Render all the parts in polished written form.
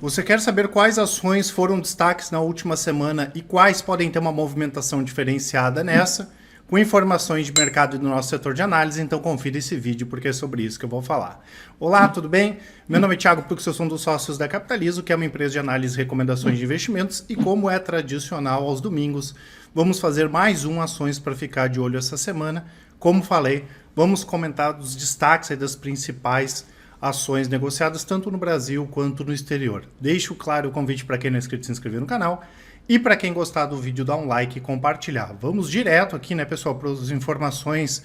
Você quer saber quais ações foram destaques na última semana e quais podem ter uma movimentação diferenciada nessa? Com informações de mercado e do nosso setor de análise, então confira esse vídeo porque é sobre isso que eu vou falar. Olá, tudo bem? Meu nome é Thiago Pux, eu sou um dos sócios da Capitalizo, que é uma empresa de análise e recomendações de investimentos, e como é tradicional aos domingos, vamos fazer mais ações para ficar de olho essa semana. Como falei, vamos comentar os destaques aí das principais ações negociadas tanto no Brasil quanto no exterior. Deixo claro o convite para quem não é inscrito se inscrever no canal e para quem gostar do vídeo dar um like e compartilhar. Vamos direto aqui, né, pessoal, para as informações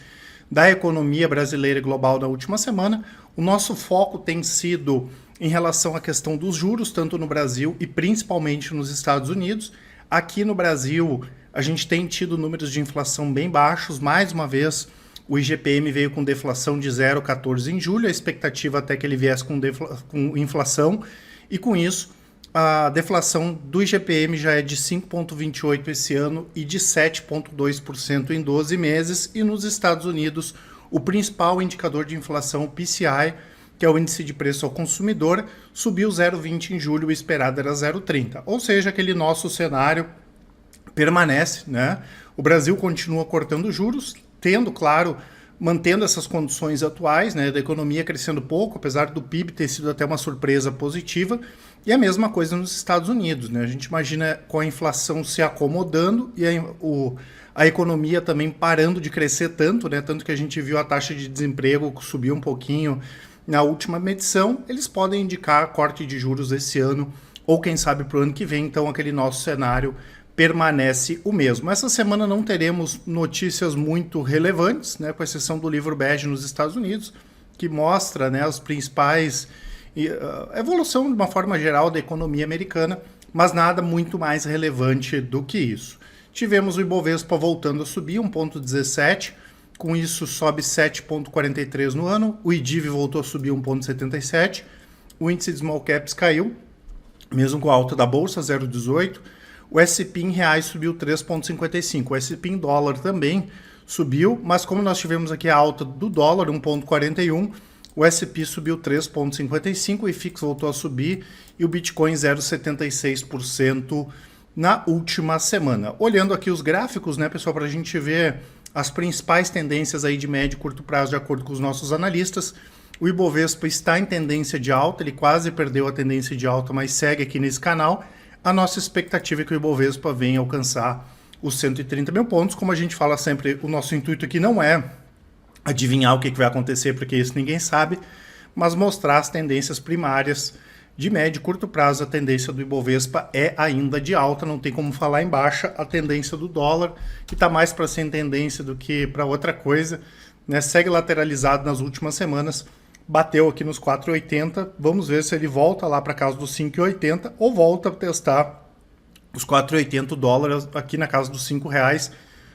da economia brasileira e global da última semana. O nosso foco tem sido em relação à questão dos juros, tanto no Brasil e principalmente nos Estados Unidos. Aqui no Brasil, a gente tem tido números de inflação bem baixos. Mais uma vez, o IGPM veio com deflação de 0,14 em julho, a expectativa até que ele viesse com inflação, e com isso a deflação do IGPM já é de 5,28% esse ano e de 7,2% em 12 meses, e nos Estados Unidos o principal indicador de inflação, o PCI, que é o índice de preço ao consumidor, subiu 0,20 em julho, o esperado era 0,30, ou seja, aquele nosso cenário permanece, né? O Brasil continua cortando juros, tendo, claro, mantendo essas condições atuais, né, da economia crescendo pouco, apesar do PIB ter sido até uma surpresa positiva, e a mesma coisa nos Estados Unidos, né? A gente imagina com a inflação se acomodando e a economia também parando de crescer tanto, né? Tanto que a gente viu a taxa de desemprego subir um pouquinho na última medição, eles podem indicar corte de juros esse ano, ou quem sabe para o ano que vem, então aquele nosso cenário permanece o mesmo. Essa semana não teremos notícias muito relevantes, né, com exceção do livro bege nos Estados Unidos, que mostra, né, as principais evolução de uma forma geral da economia americana, mas nada muito mais relevante do que isso. Tivemos o Ibovespa voltando a subir 1,17, com isso sobe 7,43 no ano, o IDIV voltou a subir 1,77, o índice de small caps caiu, mesmo com a alta da bolsa, 0,18, o S&P em reais subiu 3,55. O S&P em dólar também subiu, mas como nós tivemos aqui a alta do dólar, 1,41, o S&P subiu 3,55, o IFIX voltou a subir e o Bitcoin 0,76% na última semana. Olhando aqui os gráficos, né, pessoal, para a gente ver as principais tendências aí de médio e curto prazo, de acordo com os nossos analistas, o Ibovespa está em tendência de alta, ele quase perdeu a tendência de alta, mas segue aqui nesse canal. A nossa expectativa é que o Ibovespa venha alcançar os 130 mil pontos. Como a gente fala sempre, o nosso intuito aqui não é adivinhar o que vai acontecer, porque isso ninguém sabe, mas mostrar as tendências primárias de médio e curto prazo. A tendência do Ibovespa é ainda de alta, não tem como falar em baixa. A tendência do dólar, que está mais para ser tendência do que para outra coisa, né, segue lateralizado nas últimas semanas, bateu aqui nos 4,80, vamos ver se ele volta lá para casa dos 5,80 ou volta a testar os 4,80 dólares aqui na casa dos R$5,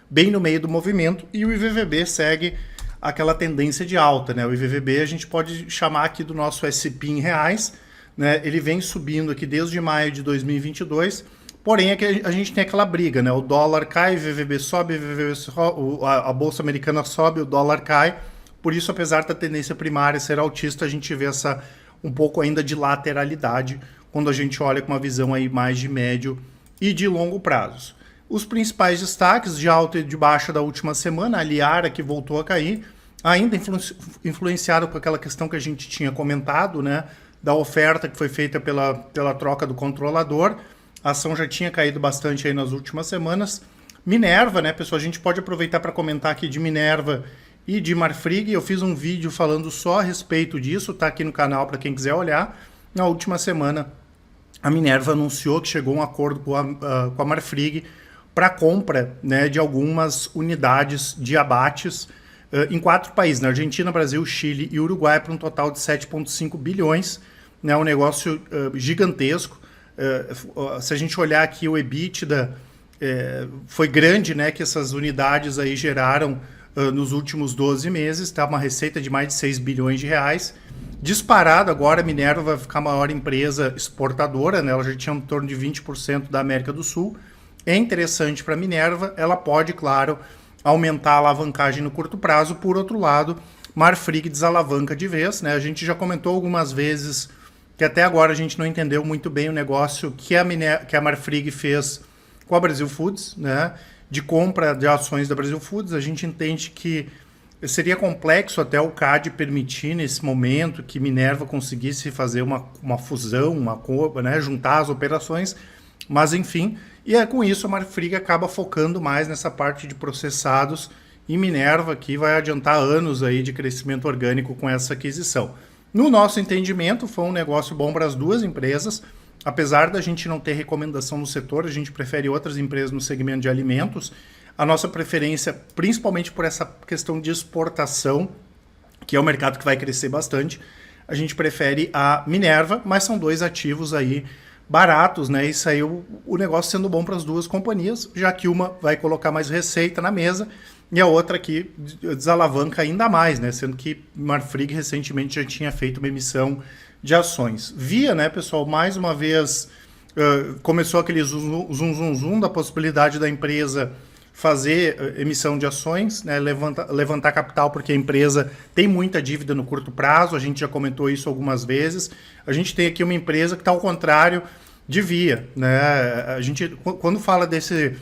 bem no meio do movimento, e o IVVB segue aquela tendência de alta, né? O IVVB a gente pode chamar aqui do nosso S&P em reais, né? Ele vem subindo aqui desde maio de 2022, porém é que a gente tem aquela briga, né? O dólar cai, o IVVB sobe, a bolsa americana sobe, o dólar cai. Por isso, apesar da tendência primária ser altista, a gente vê essa um pouco ainda de lateralidade quando a gente olha com uma visão aí mais de médio e de longo prazos. Os principais destaques de alta e de baixa da última semana, a Liara, que voltou a cair, ainda influenciado com aquela questão que a gente tinha comentado, né, da oferta que foi feita pela troca do controlador. A ação já tinha caído bastante aí nas últimas semanas. Minerva, né, pessoal, a gente pode aproveitar para comentar aqui de Minerva e de Marfrig. Eu fiz um vídeo falando só a respeito disso, tá aqui no canal para quem quiser olhar. Na última semana, a Minerva anunciou que chegou a um acordo com a Marfrig para compra, né, de algumas unidades de abates em 4 países, na Argentina, Brasil, Chile e Uruguai, para um total de 7,5 bilhões, né, um negócio gigantesco. Se a gente olhar aqui o EBITDA, foi grande, né, que essas unidades aí geraram nos últimos 12 meses, tá? Uma receita de mais de 6 bilhões de reais. Disparado agora, a Minerva vai ficar a maior empresa exportadora, né? Ela já tinha em torno de 20% da América do Sul. É interessante para a Minerva, ela pode, claro, aumentar a alavancagem no curto prazo. Por outro lado, Marfrig desalavanca de vez, né? A gente já comentou algumas vezes que até agora a gente não entendeu muito bem o negócio que a Marfrig fez com a Brasil Foods, né, de compra de ações da Brasil Foods. A gente entende que seria complexo até o CAD permitir nesse momento que Minerva conseguisse fazer uma fusão, né, juntar as operações, mas enfim, e com isso a Marfrig acaba focando mais nessa parte de processados, e Minerva que vai adiantar anos aí de crescimento orgânico com essa aquisição. No nosso entendimento, foi um negócio bom para as duas empresas. Apesar da gente não ter recomendação no setor, a gente prefere outras empresas no segmento de alimentos. A nossa preferência, principalmente por essa questão de exportação, que é um mercado que vai crescer bastante, a gente prefere a Minerva, mas são dois ativos aí baratos, né? E saiu o negócio sendo bom para as duas companhias, já que uma vai colocar mais receita na mesa e a outra aqui desalavanca ainda mais, né? Sendo que Marfrig recentemente já tinha feito uma emissão de ações. Via, né, pessoal, mais uma vez começou aquele zoom da possibilidade da empresa fazer emissão de ações, né, levantar capital, porque a empresa tem muita dívida no curto prazo, a gente já comentou isso algumas vezes. A gente tem aqui uma empresa que está ao contrário de Via, né? A gente, quando fala desse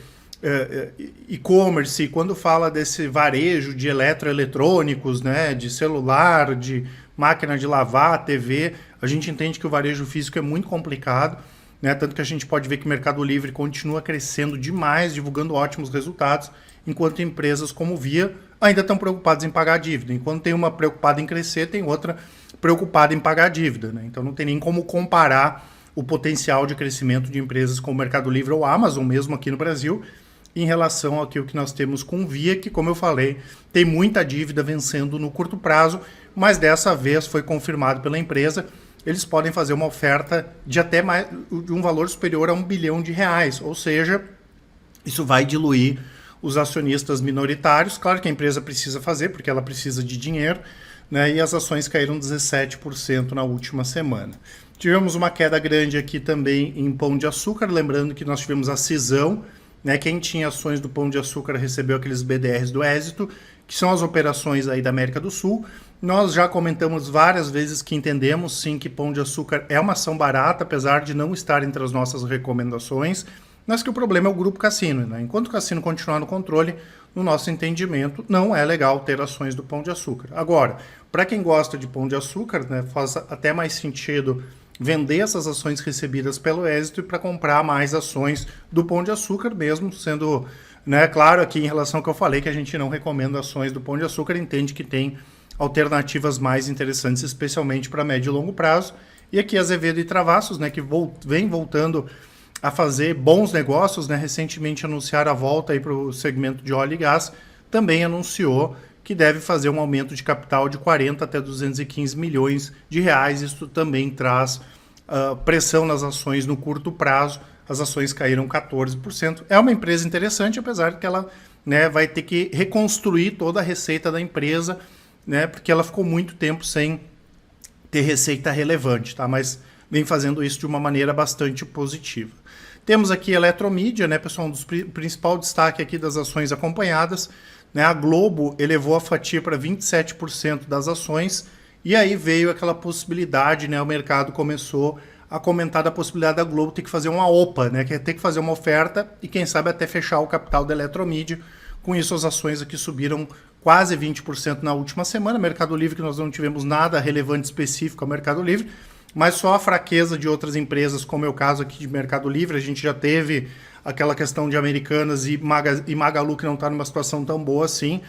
e-commerce, quando fala desse varejo de eletroeletrônicos, né, de celular, de máquina de lavar, TV, a gente entende que o varejo físico é muito complicado, né? Tanto que a gente pode ver que o Mercado Livre continua crescendo demais, divulgando ótimos resultados, enquanto empresas como Via ainda estão preocupadas em pagar a dívida. Enquanto tem uma preocupada em crescer, tem outra preocupada em pagar a dívida, né? Então não tem nem como comparar o potencial de crescimento de empresas como o Mercado Livre ou Amazon, mesmo aqui no Brasil, em relação àquilo que nós temos com Via, que, como eu falei, tem muita dívida vencendo no curto prazo, mas dessa vez foi confirmado pela empresa, eles podem fazer uma oferta de até de um valor superior a R$1 bilhão, ou seja, isso vai diluir os acionistas minoritários. Claro que a empresa precisa fazer, porque ela precisa de dinheiro, né, e as ações caíram 17% na última semana. Tivemos uma queda grande aqui também em Pão de Açúcar, lembrando que nós tivemos a cisão, né? Quem tinha ações do Pão de Açúcar recebeu aqueles BDRs do Êxito, que são as operações aí da América do Sul. Nós já comentamos várias vezes que entendemos sim que Pão de Açúcar é uma ação barata, apesar de não estar entre as nossas recomendações, mas que o problema é o Grupo Cassino, né? Enquanto o Cassino continuar no controle, no nosso entendimento, não é legal ter ações do Pão de Açúcar. Agora, para quem gosta de Pão de Açúcar, né, faz até mais sentido vender essas ações recebidas pelo Êxito e para comprar mais ações do Pão de Açúcar, mesmo sendo, né, claro, aqui em relação ao que eu falei, que a gente não recomenda ações do Pão de Açúcar, entende que tem alternativas mais interessantes, especialmente para médio e longo prazo. E aqui Azevedo e Travassos, né, que vem voltando a fazer bons negócios, né, recentemente anunciaram a volta para o segmento de óleo e gás, também anunciou que deve fazer um aumento de capital de 40 até 215 milhões de reais. Isso também traz pressão nas ações no curto prazo. As ações caíram 14%. É uma empresa interessante, apesar de que ela, né, vai ter que reconstruir toda a receita da empresa, né, porque ela ficou muito tempo sem ter receita relevante, tá? Mas vem fazendo isso de uma maneira bastante positiva. Temos aqui a Eletromídia, né, pessoal, o principal destaque aqui das ações acompanhadas, né, a Globo elevou a fatia para 27% das ações, e aí veio aquela possibilidade, né, o mercado começou a comentar da possibilidade da Globo ter que fazer uma OPA, né, que é ter que fazer uma oferta e quem sabe até fechar o capital da Eletromídia. Com isso as ações aqui subiram quase 20% na última semana. Mercado Livre, que nós não tivemos nada relevante específico ao Mercado Livre, mas só a fraqueza de outras empresas, como é o caso aqui de Mercado Livre. A gente já teve aquela questão de Americanas e Magalu, que não está numa situação tão boa assim,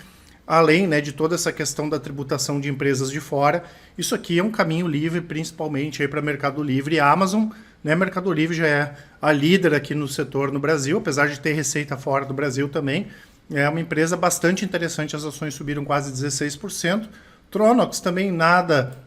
além, né, de toda essa questão da tributação de empresas de fora. Isso aqui é um caminho livre, principalmente para Mercado Livre e Amazon, né? Mercado Livre já é a líder aqui no setor no Brasil, apesar de ter receita fora do Brasil também. É uma empresa bastante interessante, as ações subiram quase 16%. Tronox também nada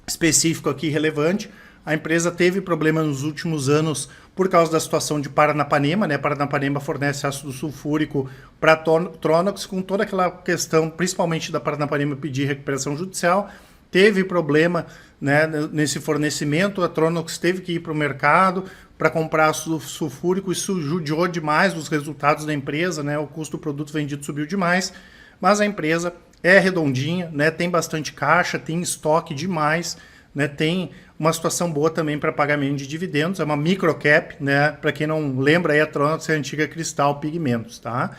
específico aqui relevante. A empresa teve problema nos últimos anos por causa da situação de Paranapanema, né? Paranapanema fornece ácido sulfúrico para Tronox, com toda aquela questão, principalmente da Paranapanema pedir recuperação judicial. Teve problema, né, nesse fornecimento, a Tronox teve que ir para o mercado para comprar ácido sulfúrico, isso judiou demais os resultados da empresa, né? O custo do produto vendido subiu demais, mas a empresa é redondinha, né? Tem bastante caixa, tem estoque demais, né, tem uma situação boa também para pagamento de dividendos, é uma microcap, né, para quem não lembra, aí a Tronox é a antiga Cristal Pigmentos, tá?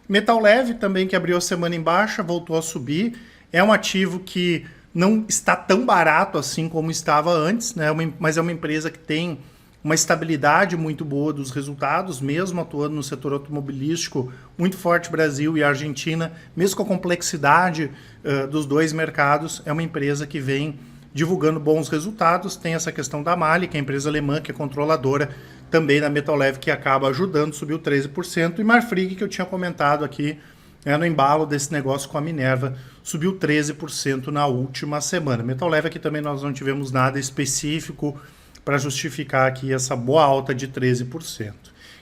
Metal leve também, que abriu a semana em baixa, voltou a subir, é um ativo que não está tão barato assim como estava antes, né, mas é uma empresa que tem uma estabilidade muito boa dos resultados, mesmo atuando no setor automobilístico, muito forte Brasil e Argentina, mesmo com a complexidade dos dois mercados, é uma empresa que vem divulgando bons resultados. Tem essa questão da MAHLE, que é a empresa alemã, que é controladora também da Metal Leve, que acaba ajudando, subiu 13%, e Marfrig, que eu tinha comentado aqui, no embalo desse negócio com a Minerva, subiu 13% na última semana. Metal Leve aqui também nós não tivemos nada específico para justificar aqui essa boa alta de 13%.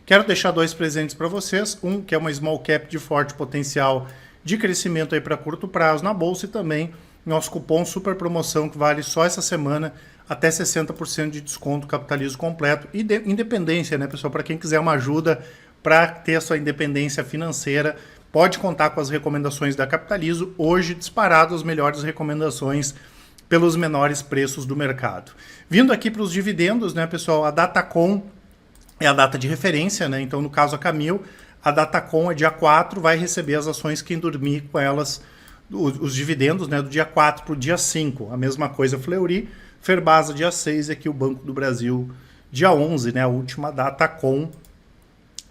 Quero deixar dois presentes para vocês, um que é uma small cap de forte potencial de crescimento aí para curto prazo na bolsa, e também nosso cupom super promoção que vale só essa semana até 60% de desconto, capitalismo completo e independência, né, pessoal? Para quem quiser uma ajuda para ter a sua independência financeira, pode contar com as recomendações da Capitalizo. Hoje, disparado as melhores recomendações pelos menores preços do mercado. Vindo aqui para os dividendos, né, pessoal, a Datacom é a data de referência, né? Então, no caso a Camil, a Datacom é dia 4, vai receber as ações quem dormir com elas, os dividendos, né, do dia 4 para o dia 5. A mesma coisa Fleury, Ferbasa dia 6 e aqui o Banco do Brasil dia 11, né, a última Datacom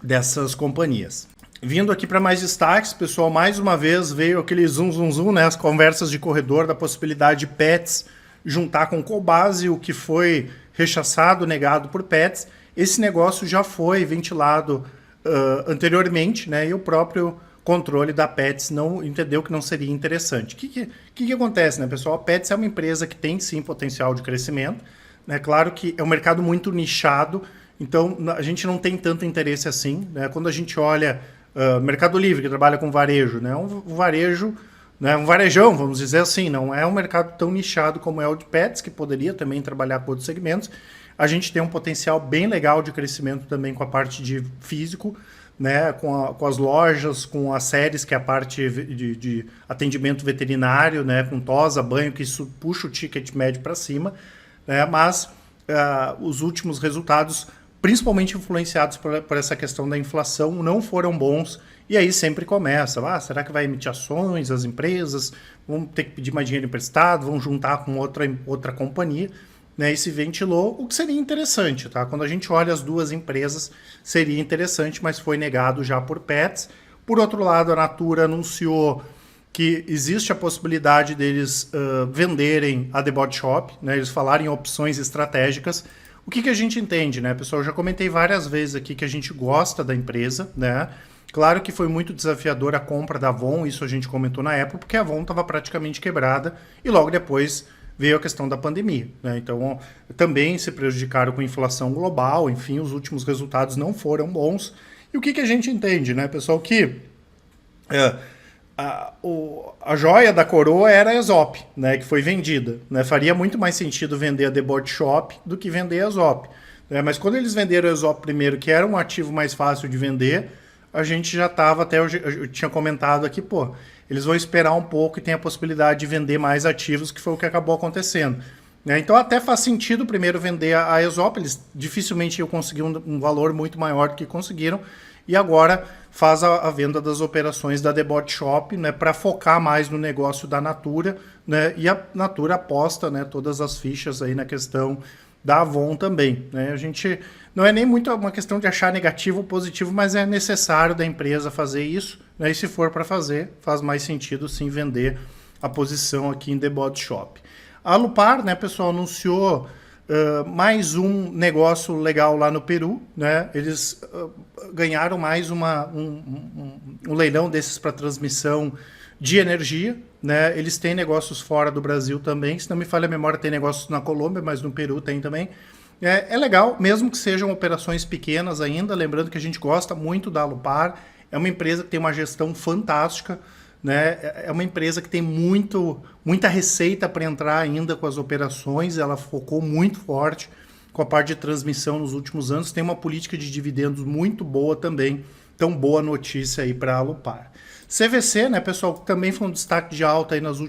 dessas companhias. Vindo aqui para mais destaques, pessoal, mais uma vez veio aquele zoom, né, as conversas de corredor da possibilidade de Petz juntar com Cobasi, o que foi rechaçado, negado por Petz. Esse negócio já foi ventilado anteriormente, né, e o próprio controle da Petz não entendeu que não seria interessante. O que acontece, né, pessoal? A Petz é uma empresa que tem sim potencial de crescimento, né? Claro que é um mercado muito nichado, então a gente não tem tanto interesse assim, né? Quando a gente olha Mercado Livre, que trabalha com varejo, né? Um varejo, né? Um varejão, vamos dizer assim, não é um mercado tão nichado como é o de Petz, que poderia também trabalhar com outros segmentos. A gente tem um potencial bem legal de crescimento também com a parte de físico, né, com as lojas, com as séries, que é a parte de atendimento veterinário, né, com tosa, banho, que isso puxa o ticket médio para cima, né, mas os últimos resultados, principalmente influenciados por essa questão da inflação, não foram bons, e aí sempre começa, será que vai emitir ações, as empresas vão ter que pedir mais dinheiro emprestado, vão juntar com outra companhia, né, e se ventilou, o que seria interessante, tá? Quando a gente olha as duas empresas, seria interessante, mas foi negado já por Petz. Por outro lado, a Natura anunciou que existe a possibilidade deles venderem a The Body Shop, né? Eles falaram em opções estratégicas. O que a gente entende, né, pessoal? Eu já comentei várias vezes aqui que a gente gosta da empresa, né? Claro que foi muito desafiador a compra da Avon, isso a gente comentou na época, porque a Avon estava praticamente quebrada e logo depois veio a questão da pandemia, né? Então, também se prejudicaram com a inflação global, enfim, os últimos resultados não foram bons. E o que a gente entende, né, pessoal? Que a joia da coroa era a Aesop, né, que foi vendida, né? Faria muito mais sentido vender a The Body Shop do que vender a Aesop, né? Mas quando eles venderam a Aesop primeiro, que era um ativo mais fácil de vender, a gente já estava, até eu tinha comentado aqui, eles vão esperar um pouco e tem a possibilidade de vender mais ativos, que foi o que acabou acontecendo, né? Então até faz sentido primeiro vender a Aesop, eles dificilmente iam conseguir um valor muito maior do que conseguiram, e agora faz a venda das operações da The Body Shop, né, para focar mais no negócio da Natura, né, e a Natura aposta, né, todas as fichas aí na questão da Avon também, né? A gente não é nem muito uma questão de achar negativo ou positivo, mas é necessário da empresa fazer isso, né? E se for para fazer, faz mais sentido sim vender a posição aqui em The Body Shop. A Alupar, né, pessoal, anunciou mais um negócio legal lá no Peru, né? Eles ganharam mais um leilão desses para transmissão de energia, né? Eles têm negócios fora do Brasil também, se não me falha a memória, tem negócios na Colômbia, mas no Peru tem também. É legal, mesmo que sejam operações pequenas ainda, lembrando que a gente gosta muito da Alupar, é uma empresa que tem uma gestão fantástica, né? É uma empresa que tem muita receita para entrar ainda com as operações, ela focou muito forte com a parte de transmissão nos últimos anos, tem uma política de dividendos muito boa também, então boa notícia aí para a Alupar. CVC, né, pessoal, também foi um destaque de alta aí nos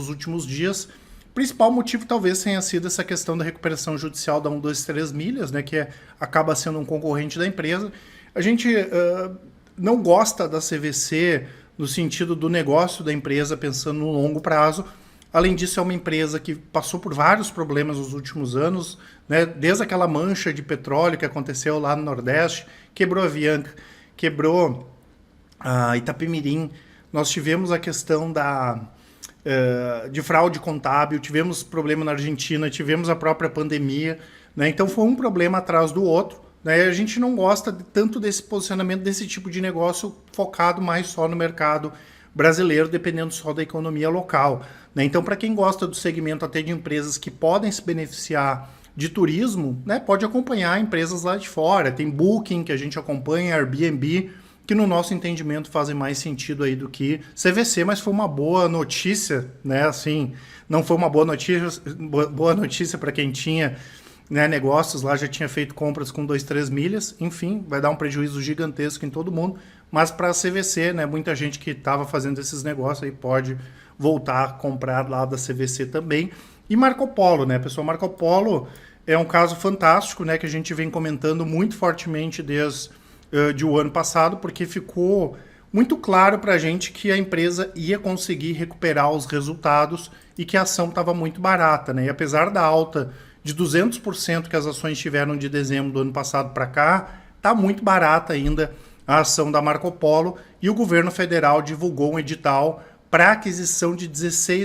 últimos dias, Principal motivo talvez tenha sido essa questão da recuperação judicial da 123 Milhas, né, que acaba sendo um concorrente da empresa. A gente não gosta da CVC no sentido do negócio da empresa, pensando no longo prazo. Além disso, é uma empresa que passou por vários problemas nos últimos anos, né, desde aquela mancha de petróleo que aconteceu lá no Nordeste, quebrou a Avianca, quebrou a Itapemirim. Nós tivemos a questão de fraude contábil, tivemos problema na Argentina, tivemos a própria pandemia, né? Então foi um problema atrás do outro, né? A gente não gosta tanto desse posicionamento, desse tipo de negócio focado mais só no mercado brasileiro, dependendo só da economia local, né? Então, para quem gosta do segmento até de empresas que podem se beneficiar de turismo, né, pode acompanhar empresas lá de fora. Tem Booking, que a gente acompanha, Airbnb, que no nosso entendimento fazem mais sentido aí do que CVC, mas foi uma boa notícia, né? Assim, não foi uma boa notícia para quem tinha, né, negócios lá, já tinha feito compras com 2-3 milhas, enfim, vai dar um prejuízo gigantesco em todo mundo, mas para a CVC, né, muita gente que estava fazendo esses negócios aí pode voltar a comprar lá da CVC também. E Marco Polo, né, pessoal? Marco Polo é um caso fantástico, né, que a gente vem comentando muito fortemente desde o ano passado, porque ficou muito claro para a gente que a empresa ia conseguir recuperar os resultados e que a ação estava muito barata, né? E apesar da alta de 200% que as ações tiveram de dezembro do ano passado para cá, está muito barata ainda a ação da Marco Polo, e o governo federal divulgou um edital para aquisição de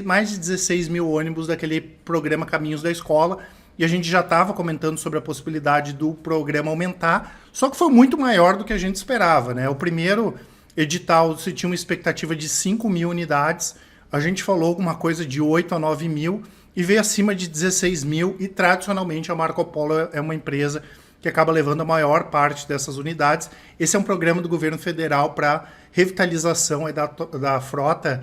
mais de 16 mil ônibus daquele programa Caminhos da Escola, e a gente já estava comentando sobre a possibilidade do programa aumentar, só que foi muito maior do que a gente esperava, né? O primeiro edital se tinha uma expectativa de 5 mil unidades, a gente falou alguma coisa de 8 a 9 mil, e veio acima de 16 mil, e tradicionalmente a Marco Polo é uma empresa que acaba levando a maior parte dessas unidades. Esse é um programa do governo federal para revitalização da frota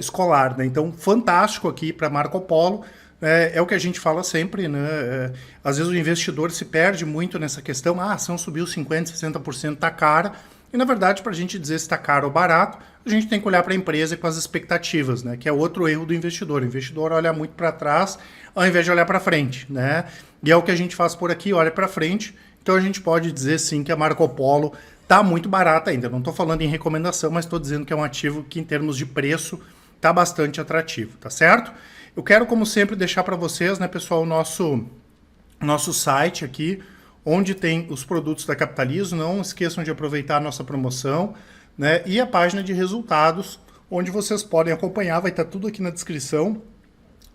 escolar, né? Então, fantástico aqui para Marco Polo. É o que a gente fala sempre, né? Às vezes o investidor se perde muito nessa questão. A ação subiu 50%, 60%, está cara. E, na verdade, para a gente dizer se está caro ou barato, a gente tem que olhar para a empresa e com as expectativas, né? Que é outro erro do investidor. O investidor olha muito para trás ao invés de olhar para frente, né? E é o que a gente faz por aqui, olha para frente. Então a gente pode dizer sim que a Marco Polo está muito barata ainda. Não estou falando em recomendação, mas estou dizendo que é um ativo que, em termos de preço, está bastante atrativo, tá certo? Eu quero, como sempre, deixar para vocês, né, pessoal, o nosso site aqui, onde tem os produtos da Capitalizo. Não esqueçam de aproveitar a nossa promoção, né? E a página de resultados, onde vocês podem acompanhar, vai estar tudo aqui na descrição,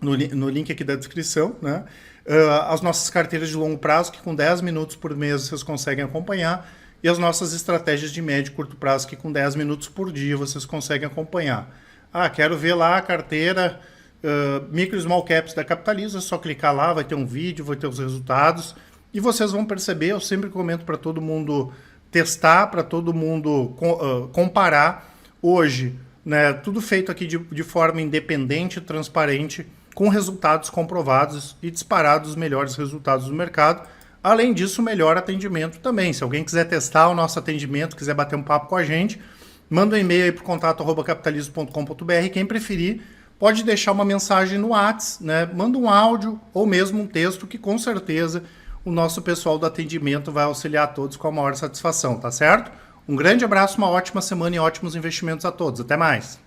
no link aqui da descrição, né? As nossas carteiras de longo prazo, que com 10 minutos por mês vocês conseguem acompanhar, e as nossas estratégias de médio e curto prazo, que com 10 minutos por dia vocês conseguem acompanhar. Quero ver lá a carteira Micro e Small Caps da Capitalizo, é só clicar lá, vai ter um vídeo, vai ter os resultados, e vocês vão perceber, eu sempre comento para todo mundo testar, para todo mundo comparar. Hoje, né, tudo feito aqui de forma independente, transparente, com resultados comprovados e disparados os melhores resultados do mercado. Além disso, melhor atendimento também. Se alguém quiser testar o nosso atendimento, quiser bater um papo com a gente, manda um e-mail aí para o contato@capitalizo.com.br. Quem preferir, pode deixar uma mensagem no WhatsApp, né? Manda um áudio ou mesmo um texto, que com certeza o nosso pessoal do atendimento vai auxiliar a todos com a maior satisfação, tá certo? Um grande abraço, uma ótima semana e ótimos investimentos a todos. Até mais!